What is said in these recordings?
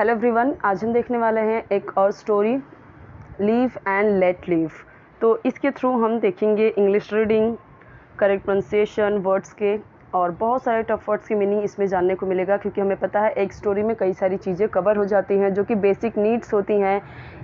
Hello everyone, आज हम देखने वाले हैं एक और story, leave and let leave. तो इसके थ्रू हम देखेंगे English reading, correct pronunciation, words के और बहुत सारे टफ वर्ड्स की मीनिंग इसमें जानने को मिलेगा, क्योंकि हमें पता है एक स्टोरी में कई सारी चीज़ें कवर हो जाती हैं जो कि बेसिक नीड्स होती हैं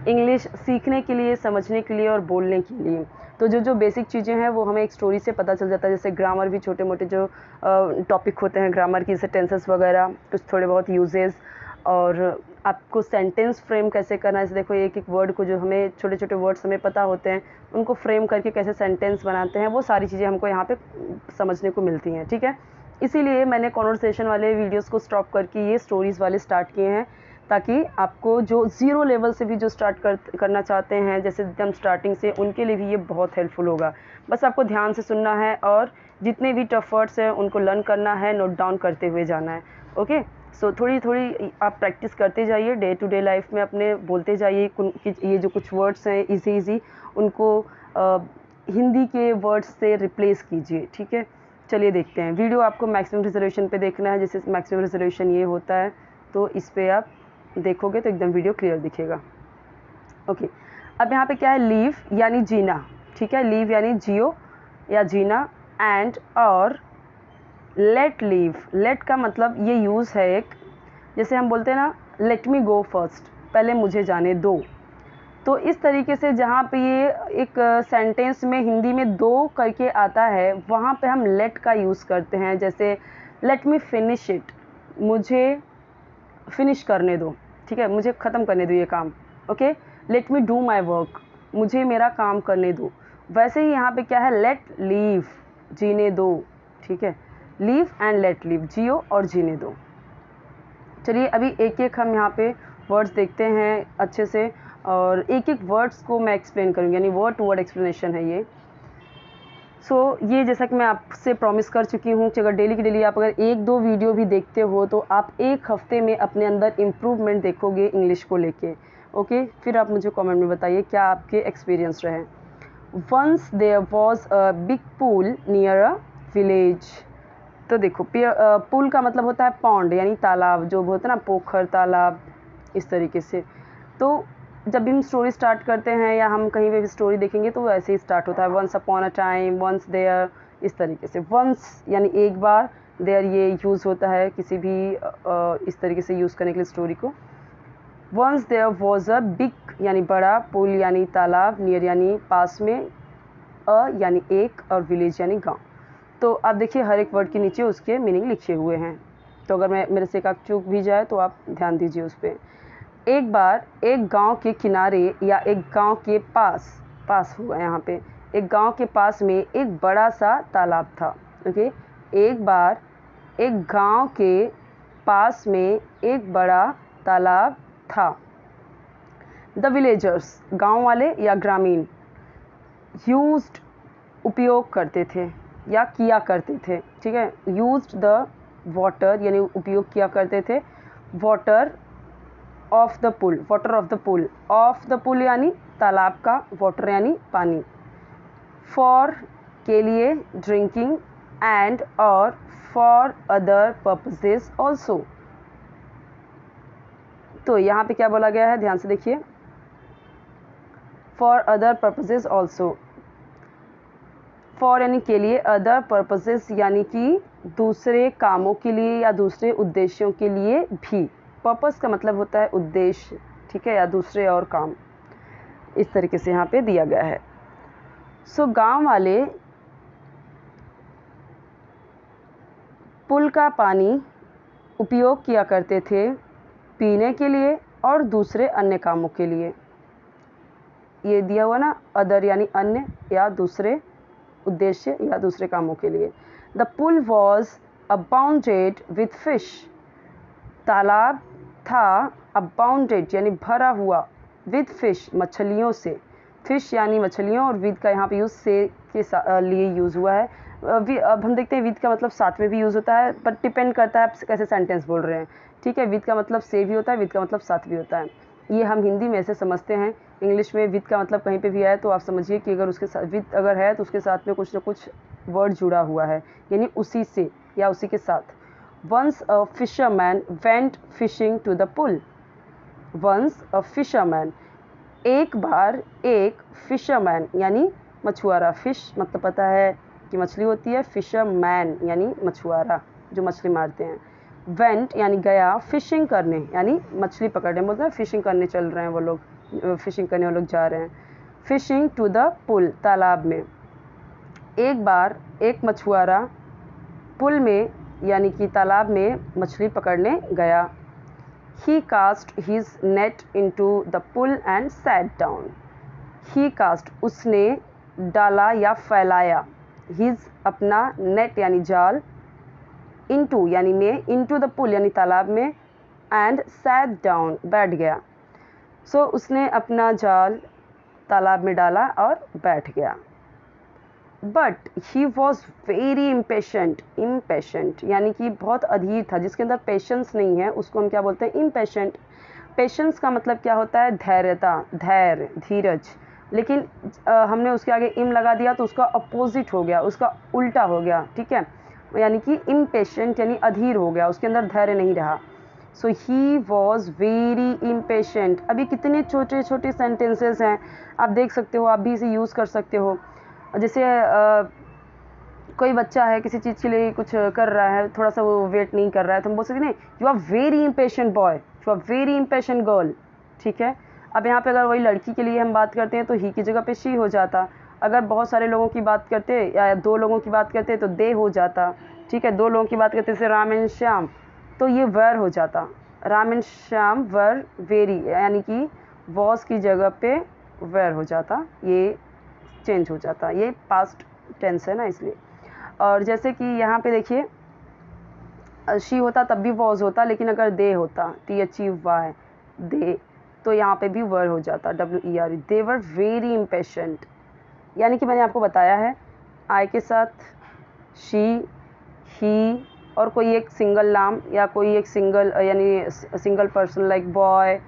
इंग्लिश सीखने के लिए, समझने के लिए और बोलने के लिए। तो जो बेसिक चीज़ें हैं वो हमें एक स्टोरी से पता चल जाता है। जैसे ग्रामर भी, छोटे मोटे जो टॉपिक होते हैं ग्रामर की, जैसे टेंसेस वगैरह, कुछ थोड़े बहुत यूजेस, और आपको सेंटेंस फ्रेम कैसे करना है। जैसे देखो, एक एक वर्ड को, जो हमें छोटे छोटे वर्ड्स हमें पता होते हैं, उनको फ्रेम करके कैसे सेंटेंस बनाते हैं, वो सारी चीज़ें हमको यहाँ पे समझने को मिलती हैं। ठीक है, इसीलिए मैंने कॉन्वर्सेशन वाले वीडियोस को स्टॉप करके ये स्टोरीज़ वाले स्टार्ट किए हैं, ताकि आपको जो ज़ीरो लेवल से भी जो स्टार्ट करना चाहते हैं, जैसे एकदम स्टार्टिंग से, उनके लिए भी ये बहुत हेल्पफुल होगा। बस आपको ध्यान से सुनना है और जितने भी टफ वर्ड्स हैं उनको लर्न करना है, नोट डाउन करते हुए जाना है। ओके, सो थोड़ी थोड़ी आप प्रैक्टिस करते जाइए, डे टू डे लाइफ में अपने बोलते जाइए कि ये जो कुछ वर्ड्स हैं इजी उनको हिंदी के वर्ड्स से रिप्लेस कीजिए। ठीक है, चलिए देखते हैं। वीडियो आपको मैक्सिमम रिजोल्यूशन पे देखना है, जैसे मैक्सिमम रिजोल्यूशन ये होता है, तो इस पर आप देखोगे तो एकदम वीडियो क्लियर दिखेगा। ओके, अब यहाँ पे क्या है, लीव यानी जीना। ठीक है, लीव यानी जियो या जीना, एंड और लेट लीव। लेट का मतलब ये यूज़ है एक, जैसे हम बोलते हैं ना, लेट मी गो फर्स्ट, पहले मुझे जाने दो। तो इस तरीके से जहाँ पे ये एक सेंटेंस में हिंदी में दो करके आता है, वहाँ पे हम लेट का यूज़ करते हैं। जैसे लेट मी फिनिश इट, मुझे फिनिश करने दो। ठीक है, मुझे ख़त्म करने दो ये काम। Okay, let me do my work, मुझे मेरा काम करने दो। वैसे ही यहाँ पे क्या है, लेट लीव, जीने दो। ठीक है, लीव एंड लेट लीव, जियो और जीने दो। चलिए अभी एक एक हम यहाँ पे वर्ड्स देखते हैं अच्छे से, और एक एक वर्ड्स को मैं एक्सप्लेन करूँगी, यानी वर्ड टू वर्ड एक्सप्लेनेशन है ये। ये जैसा कि मैं आपसे प्रॉमिस कर चुकी हूँ कि अगर डेली की डेली आप अगर एक दो वीडियो भी देखते हो तो आप एक हफ्ते में अपने अंदर इम्प्रूवमेंट देखोगे इंग्लिश को लेके। ओके, फिर आप मुझे कमेंट में बताइए क्या आपके एक्सपीरियंस रहे। Once there was a big pool near a village. तो देखो, पूल का मतलब होता है पॉन्ड, यानी तालाब, जो होता है ना, पोखर, तालाब, इस तरीके से। तो जब भी हम स्टोरी स्टार्ट करते हैं या हम कहीं पे भी स्टोरी देखेंगे तो ऐसे ही स्टार्ट होता है, once upon a time, once there, इस तरीके से। वंस यानी एक बार, देयर ये यूज़ होता है किसी भी इस तरीके से यूज़ करने के लिए स्टोरी को। Once there was a big यानी बड़ा, पुल यानी तालाब, नियर यानी पास में, अ यानी एक, और विलेज यानी गाँव। तो आप देखिए हर एक वर्ड के नीचे उसके मीनिंग लिखे हुए हैं, तो अगर मैं मेरे से एक आध चूक भी जाए तो आप ध्यान दीजिए उस पर। एक बार एक गांव के किनारे या एक गांव के पास हुआ यहाँ पे, एक गांव के पास में एक बड़ा सा तालाब था। ओके, एक बार एक गांव के पास में एक बड़ा तालाब था। द विलेजर्स, गांव वाले या ग्रामीण, यूज्ड उपयोग करते थे या किया करते थे। ठीक है, यूज्ड द वाटर यानी उपयोग किया करते थे, water of the pool, water of the pool, of the pool यानी तालाब का, वाटर यानी पानी, फॉर के लिए, ड्रिंकिंग, एंड और फॉर अदर पर्पसेस ऑल्सो। तो यहाँ पे क्या बोला गया है, ध्यान से देखिए, for other purposes also. For यानी के लिए, अदर पर्पसेस यानी कि दूसरे कामों के लिए या दूसरे उद्देश्यों के लिए भी। पर्पस का मतलब होता है उद्देश्य, ठीक है, या दूसरे और काम, इस तरीके से यहाँ पे दिया गया है। गांव वाले पुल का पानी उपयोग किया करते थे पीने के लिए और दूसरे अन्य कामों के लिए। ये दिया हुआ ना, अदर यानी अन्य या दूसरे उद्देश्य या दूसरे कामों के लिए। The pool was abounded with fish, तालाब था अबाउंडेड यानी भरा हुआ, विथ फिश मछलियों से। फिश यानी मछलियों, और विद का यहाँ पे यूज़ से के लिए यूज़ हुआ है। अब हम देखते हैं विद का मतलब साथ में भी यूज़ होता है, पर डिपेंड करता है आप कैसे सेंटेंस बोल रहे हैं। ठीक है, विद का मतलब से भी होता है, विद का मतलब साथ भी होता है। ये हम हिंदी में ऐसे समझते हैं, इंग्लिश में विद का मतलब कहीं पे भी आए तो आप समझिए कि अगर उसके साथ विद अगर है तो उसके साथ में कुछ ना कुछ वर्ड जुड़ा हुआ है, यानी उसी से या उसी के साथ। Once a fisherman went fishing to the pool, once a fisherman, एक बार एक फिशरमैन यानी मछुआरा, फिश मतलब पता है कि मछली होती है, फिशरमैन यानी मछुआरा जो मछली मारते हैं, वेंट यानी गया, फिशिंग करने यानी मछली पकड़ने, बोलते हैं फिशिंग करने चल रहे हैं वो लोग, फिशिंग करने वो लोग जा रहे हैं, फिशिंग टू द पुल तालाब में, एक बार एक मछुआरा पुल में यानी कि तालाब में मछली पकड़ने गया, he cast his net into the pool and sat down, he cast उसने डाला या फैलाया, his अपना, net यानी जाल, into यानी में, into the pool यानी तालाब में, and sat down बैठ गया, so उसने अपना जाल तालाब में डाला और बैठ गया, but he was very impatient यानी कि बहुत अधीर था, जिसके अंदर पेशेंस नहीं है उसको हम क्या बोलते हैं, इम्पेशेंट। पेशेंस का मतलब क्या होता है, धैर्यता, धैर्य, धीरज, लेकिन हमने उसके आगे इम लगा दिया तो उसका अपोजिट हो गया, उसका उल्टा हो गया, ठीक है, यानी कि इम्पेशेंट यानी अधीर हो गया, उसके अंदर धैर्य नहीं रहा। सो ही वॉज वेरी इम्पेशेंट। अभी कितने छोटे छोटे सेंटेंसेस हैं, आप देख सकते हो, आप भी इसे यूज़ कर सकते हो। जैसे कोई बच्चा है किसी चीज़ के लिए कुछ कर रहा है, थोड़ा सा वो वेट नहीं कर रहा है, तो हम बोल सकते नहीं, you are very impatient boy, you are very impatient girl, ठीक है। अब यहाँ पे अगर वही लड़की के लिए हम बात करते हैं तो ही की जगह पे शी हो जाता, अगर बहुत सारे लोगों की बात करते या दो लोगों की बात करते तो दे हो जाता, ठीक है। दो लोगों की बात करते जैसे राम एंड श्याम तो ये वर हो जाता, Ram and Shyam were very, यानी कि वॉज की जगह पे वर हो जाता, ये चेंज हो जाता, ये पास्ट टेंस है ना इसलिए। और जैसे कि यहाँ पे देखिए शी होता तब भी वॉज होता, लेकिन अगर दे होता THEY दे तो यहाँ पे भी वर हो जाता WERE, they were very impatient, यानी कि मैंने आपको बताया है आई के साथ शी, ही और कोई एक सिंगल नाम या कोई एक सिंगल यानी single person like boy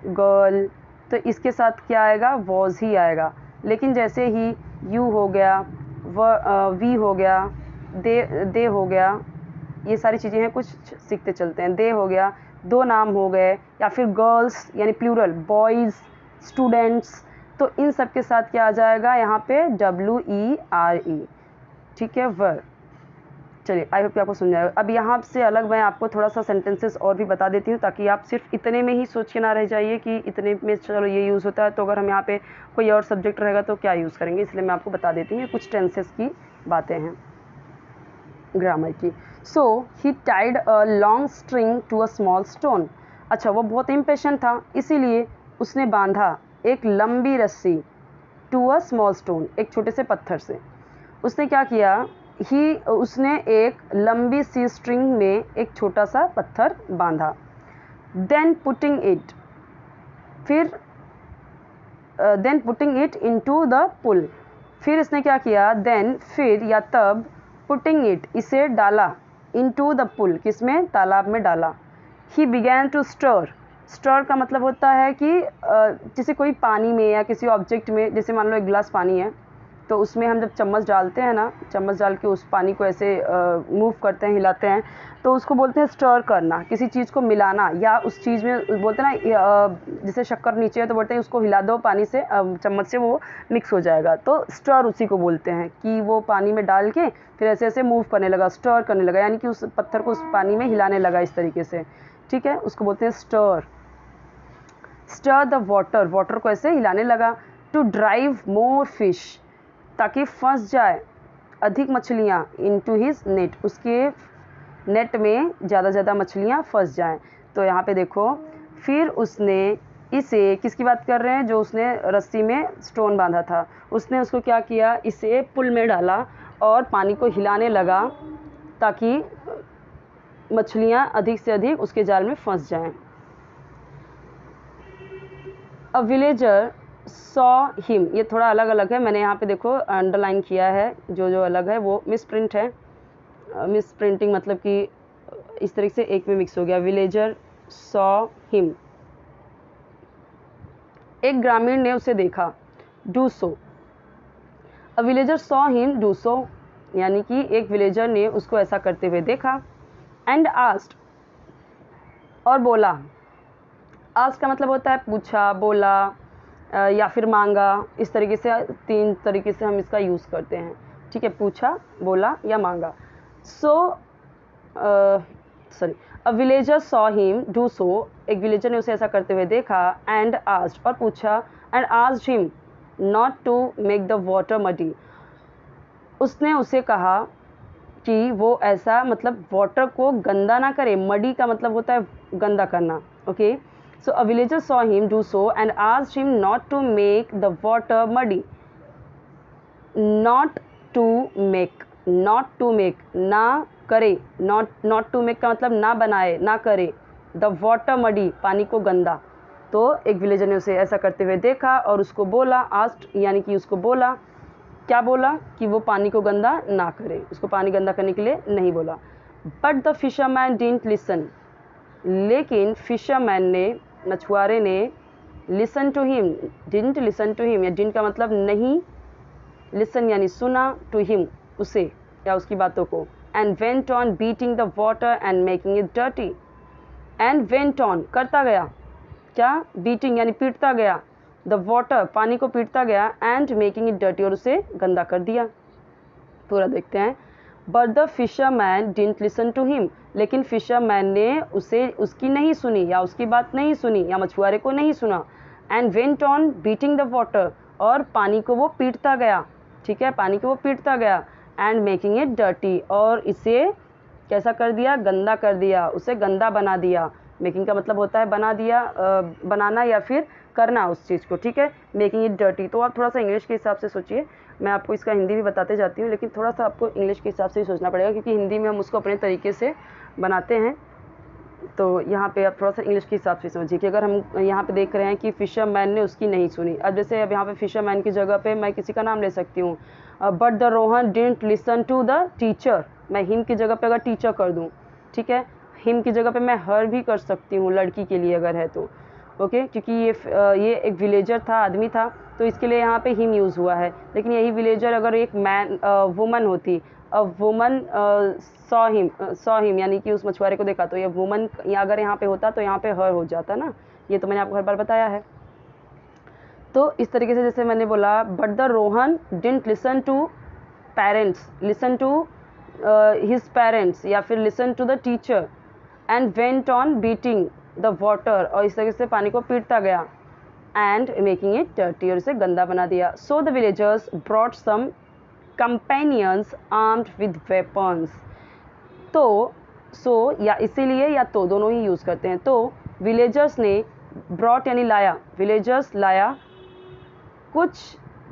girl, तो इसके साथ क्या आएगा, वॉज ही आएगा। लेकिन जैसे ही यू हो गया, वी हो गया, दे हो गया, ये सारी चीज़ें हैं, कुछ सीखते चलते हैं, दे हो गया, दो नाम हो गए, या फिर गर्ल्स यानी प्लूरल, बॉयज़, स्टूडेंट्स, तो इन सब के साथ क्या आ जाएगा यहाँ पे WERE, ठीक है, वर। चलिए आई होप कि आपको समझ आएगा। अब यहाँ से अलग मैं आपको थोड़ा सा सेंटेंसेस और भी बता देती हूँ ताकि आप सिर्फ इतने में ही सोच के ना रह जाइए कि इतने में चलो ये यूज़ होता है, तो अगर हम यहाँ पे कोई और सब्जेक्ट रहेगा तो क्या यूज़ करेंगे, इसलिए मैं आपको बता देती हूँ, कुछ टेंसेस की बातें हैं ग्रामर की। So he tied a long string to a small stone, अच्छा वो बहुत इम्पेशेंट था इसीलिए उसने बांधा एक लंबी रस्सी, टू अ स्मॉल स्टोन, एक छोटे से पत्थर से। उसने क्या किया, उसने एक लंबी सी स्ट्रिंग में एक छोटा सा पत्थर बांधा, then putting it into the pool, फिर इसने क्या किया, देन फिर या तब, पुटिंग इट इसे डाला, इनटू द पुल किसमें, तालाब में डाला। ही बिगैन टू स्टर का मतलब होता है कि जैसे कोई पानी में या किसी ऑब्जेक्ट में, जैसे मान लो एक गिलास पानी है तो उसमें हम जब चम्मच डालते हैं ना, चम्मच डाल के उस पानी को ऐसे मूव करते हैं, हिलाते हैं, तो उसको बोलते हैं स्टर करना, किसी चीज़ को मिलाना, या उस चीज़ में बोलते हैं ना जैसे शक्कर नीचे है तो बोलते हैं उसको हिला दो पानी से, चम्मच से वो मिक्स हो जाएगा, तो स्टर उसी को बोलते हैं कि वो पानी में डाल के फिर ऐसे ऐसे मूव करने लगा, स्टर करने लगा, यानी कि उस पत्थर को उस पानी में हिलाने लगा इस तरीके से, ठीक है, उसको बोलते हैं स्टर द वाटर को ऐसे हिलाने लगा। टू ड्राइव मोर फिश, ताकि फंस जाए अधिक मछलियाँ, इनटू हिज नेट, उसके नेट में ज़्यादा मछलियाँ फंस जाएं। तो यहाँ पे देखो, फिर उसने इसे, किसकी बात कर रहे हैं, जो उसने रस्सी में स्टोन बांधा था, उसने उसको क्या किया, इसे पुल में डाला और पानी को हिलाने लगा ताकि मछलियाँ अधिक से अधिक उसके जाल में फंस जाएं। अ विलेजर सॉ हिम, ये थोड़ा अलग अलग है, मैंने यहाँ पे देखो अंडरलाइन किया है, जो अलग है वो मिस प्रिंट है, मिस प्रिंटिंग मतलब कि इस तरीके से एक में मिक्स हो गया। विलेजर सॉ हिम, एक ग्रामीण ने उसे देखा, do so, a villager saw him do सो, यानी कि एक विलेजर ने उसको ऐसा करते हुए देखा। एंड आस्क्ड, और बोला, आस्क का मतलब होता है पूछा, बोला या फिर मांगा। इस तरीके से 3 तरीके से हम इसका यूज़ करते हैं, ठीक है, पूछा, बोला या मांगा। A villager saw him do so, एक विलेजर ने उसे ऐसा करते हुए देखा, एंड आस्क्ड, और पूछा, and asked him not to make the water muddy, उसने उसे कहा कि वो ऐसा मतलब वाटर को गंदा ना करे। मडी का मतलब होता है गंदा करना, okay. So a villager saw him do so and asked him not to make the water muddy. Not to make, not to make, ना करे, नॉट टू मेक का मतलब ना बनाए, ना करे, द वाटर मडी, पानी को गंदा। तो एक विलेजर ने उसे ऐसा करते हुए देखा और उसको बोला, आस्क्ड यानी कि उसको बोला, क्या बोला कि वो पानी को गंदा ना करे, उसको पानी गंदा करने के लिए नहीं बोला। But the fisherman didn't listen, लेकिन फिशरमैन ने, मछुआरे ने, listen to him, didn't listen to him, या डिडंट का मतलब नहीं, लिसन यानी सुना, टू हिम उसे या उसकी बातों को, and went on beating the water and making it dirty. And went on करता गया, क्या, बीटिंग यानी पीटता गया, द वाटर पानी को पीटता गया, एंड मेकिंग इट डर्टी और उसे गंदा कर दिया। पूरा देखते हैं। But the fisherman didn't listen to him, लेकिन फिशरमैन ने उसे उसकी नहीं सुनी या उसकी बात नहीं सुनी या मछुआरे को नहीं सुना। And went on beating the water, और पानी को वो पीटता गया, ठीक है, पानी को वो पीटता गया, एंड मेकिंग इट डर्टी, और इसे कैसा कर दिया, गंदा कर दिया, उसे गंदा बना दिया। मेकिंग का मतलब होता है बना दिया, बनाना या फिर करना उस चीज़ को, ठीक है, मेकिंग इट डर्टी। तो आप थोड़ा सा इंग्लिश के हिसाब से सोचिए, मैं आपको इसका हिंदी भी बताते जाती हूँ, लेकिन थोड़ा सा आपको इंग्लिश के हिसाब से ही सोचना पड़ेगा, क्योंकि हिंदी में हम उसको अपने तरीके से बनाते हैं। तो यहाँ पे आप थोड़ा सा इंग्लिश के हिसाब से समझिए कि अगर हम यहाँ पे देख रहे हैं कि फिशरमैन ने उसकी नहीं सुनी, अब जैसे अब यहाँ पे फिशरमैन की जगह पे मैं किसी का नाम ले सकती हूँ, but the Rohan didn't listen to the teacher, मैं हिम की जगह पे अगर टीचर कर दूँ, ठीक है, हिम की जगह पे मैं हर भी कर सकती हूँ लड़की के लिए अगर है तो, ओके, क्योंकि ये एक विलेजर था, आदमी था, तो इसके लिए यहाँ पे हिम यूज़ हुआ है। लेकिन यही विलेजर अगर एक वुमन होती, अ वुमन सॉ हिम यानी कि उस मछुआरे को देखा, तो ये वुमन अगर यहाँ पे होता तो यहाँ पे हर हो जाता ना, ये तो मैंने आपको हर बार बताया है। तो इस तरीके से जैसे मैंने बोला, but the Rohan didn't listen to parents, listen to his parents, या फिर listen to the teacher, and went on beating the water, और इस तरीके से पानी को पीटता गया, एंड मेकिंग इट डर्टी, और इसे गंदा बना दिया। So the villagers brought some companions armed with weapons, तो सो या इसीलिए या तो दोनों ही यूज़ करते हैं। तो विलेजर्स ने, ब्रॉट यानी लाया, विलेजर्स लाया कुछ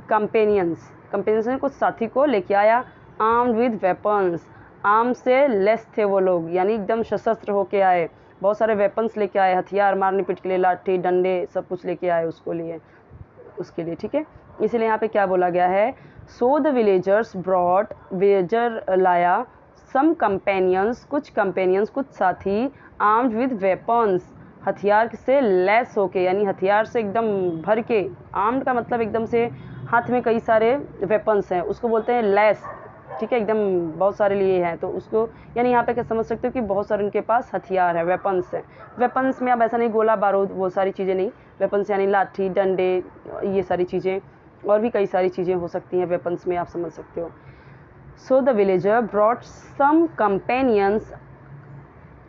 कंपेनियंस, कंपेनियंस ने कुछ साथी को लेके आया, आर्म्ड विद वेपन्स, आर्म से लेस थे वो लोग, यानी एकदम सशस्त्र होके आए, बहुत सारे वेपन्स लेके आए, हथियार मारने पीट के लिए, लाठी डंडे सब कुछ लेके आए उसके लिए, ठीक है। इसीलिए यहाँ पे क्या बोला गया है, सो द विलेजर्स ब्रॉट, विलेजर लाया, सम कंपेनियंस, कुछ कंपेनियंस कुछ साथी, आर्म्ड विद वेपन्स, हथियार से लेस होके, यानी हथियार से एकदम भर के, आर्म्ड का मतलब एकदम से हाथ में कई सारे वेपन्स हैं, उसको बोलते हैं लेस, ठीक है, एकदम बहुत सारे लिए हैं, तो उसको यानी यहाँ पे क्या समझ सकते हो कि बहुत सारे उनके पास हथियार है, वेपन्स है। वेपन्स में अब ऐसा नहीं गोला बारूद वो सारी चीज़ें नहीं, वेपन्स यानी लाठी डंडे, ये सारी चीज़ें, और भी कई सारी चीज़ें हो सकती हैं वेपन्स में, आप समझ सकते हो। So the villager brought some companions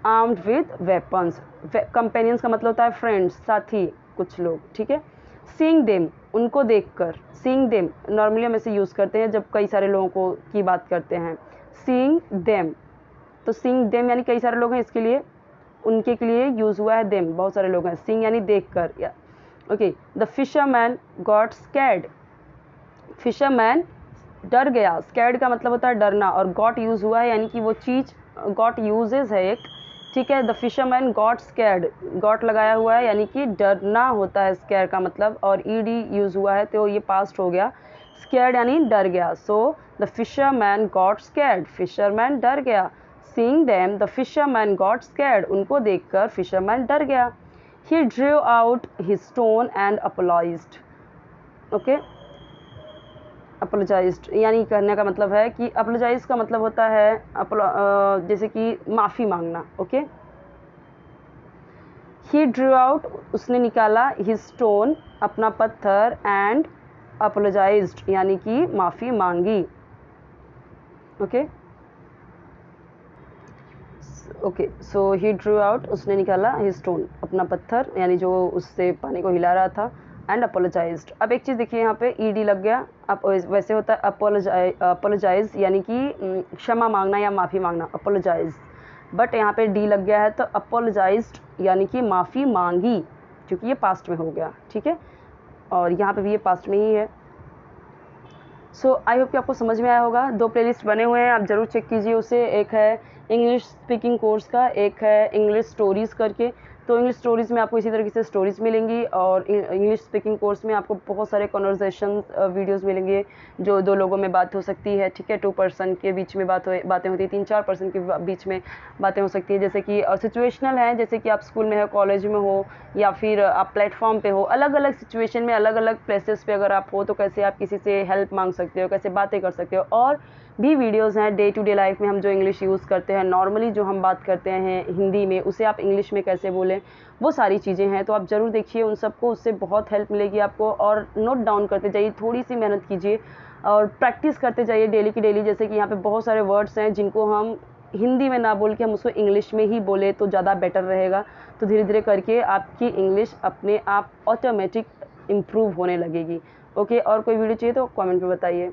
armed with weapons, companions का मतलब होता है फ्रेंड्स, साथी, कुछ लोग, ठीक है। सीइंग देम, उनको देखकर, सीइंग देम नॉर्मली हम ऐसे यूज़ करते हैं जब कई सारे लोगों को की बात करते हैं, सीइंग देम, तो सीइंग देम यानी कई सारे लोग हैं, इसके लिए उनके के लिए यूज़ हुआ है देम, बहुत सारे लोग हैं, सीइंग यानी देखकर, या okay. The fisherman got scared, fisherman डर गया, स्कैर्ड का मतलब होता है डरना, और गॉट यूज़ हुआ है यानी कि वो चीज़, गॉट यूजेज है एक, ठीक है। The fisherman got scared, got लगाया हुआ है यानी कि डरना होता है स्कैर का मतलब, और ईडी यूज़ हुआ है तो ये पास्ट हो गया, स्कैर्ड यानी डर गया। So the fisherman got scared, fisherman डर गया। Seeing them the fisherman got scared, उनको देखकर फिशरमैन डर गया। He drew out his stone and apologised, okay, apologised यानी करने का मतलब है कि अपोलोजाइज का मतलब होता है जैसे कि माफ़ी मांगना, ओके। ही ड्रू आउट, उसने निकाला, हिज स्टोन, अपना पत्थर, एंड अपोलोजाइज्ड यानी कि माफ़ी मांगी। ओके ओके, सो ही ड्रू आउट, उसने निकाला, हिज स्टोन, अपना पत्थर यानी जो उससे पानी को हिला रहा था, एंड अपोलोजाइज्ड। अब एक चीज़ देखिए यहाँ पे ईडी लग गया। अब वैसे होता है अपोलोजाइज यानी कि क्षमा मांगना या माफ़ी मांगना, अपोलोजाइज, बट यहाँ पे डी लग गया है तो अपोलोजाइज्ड यानी कि माफ़ी मांगी, क्योंकि ये पास्ट में हो गया। ठीक है, और यहाँ पे भी ये पास्ट में ही है। सो आई होप कि आपको समझ में आया होगा। 2 प्लेलिस्ट बने हुए हैं, आप ज़रूर चेक कीजिए उसे। एक है इंग्लिश स्पीकिंग कोर्स का, एक है इंग्लिश स्टोरीज़ करके। तो इंग्लिश स्टोरीज़ में आपको इसी तरीके से स्टोरीज़ मिलेंगी, और इंग्लिश स्पीकिंग कोर्स में आपको बहुत सारे कन्वर्सेशन वीडियोस मिलेंगे, जो 2 लोगों में बात हो सकती है। ठीक है, 2 पर्सन के बीच में बातें होती है, 3-4 पर्सन के बीच में बातें हो सकती है, जैसे कि सिचुएशनल है, जैसे कि आप स्कूल में हो, कॉलेज में हो, या फिर आप प्लेटफॉर्म पे हो, अलग अलग सिचुएशन में अलग अलग प्लेसेस पे अगर आप हो तो कैसे आप किसी से हेल्प मांग सकते हो, कैसे बातें कर सकते हो। और भी वीडियोस हैं डे टू डे लाइफ में हम जो इंग्लिश यूज़ करते हैं, नॉर्मली जो हम बात करते हैं हिंदी में, उसे आप इंग्लिश में कैसे बोलें, वो सारी चीज़ें हैं। तो आप ज़रूर देखिए उन सबको, उससे बहुत हेल्प मिलेगी आपको। और नोट डाउन करते जाइए, थोड़ी सी मेहनत कीजिए और प्रैक्टिस करते जाइए डेली की डेली। जैसे कि यहाँ पे बहुत सारे वर्ड्स हैं जिनको हम हिंदी में ना बोल के हम उसको इंग्लिश में ही बोले तो ज़्यादा बेटर रहेगा। तो धीरे धीरे करके आपकी इंग्लिश अपने आप ऑटोमेटिक इम्प्रूव होने लगेगी। ओके, और कोई वीडियो चाहिए तो कमेंट में बताइए।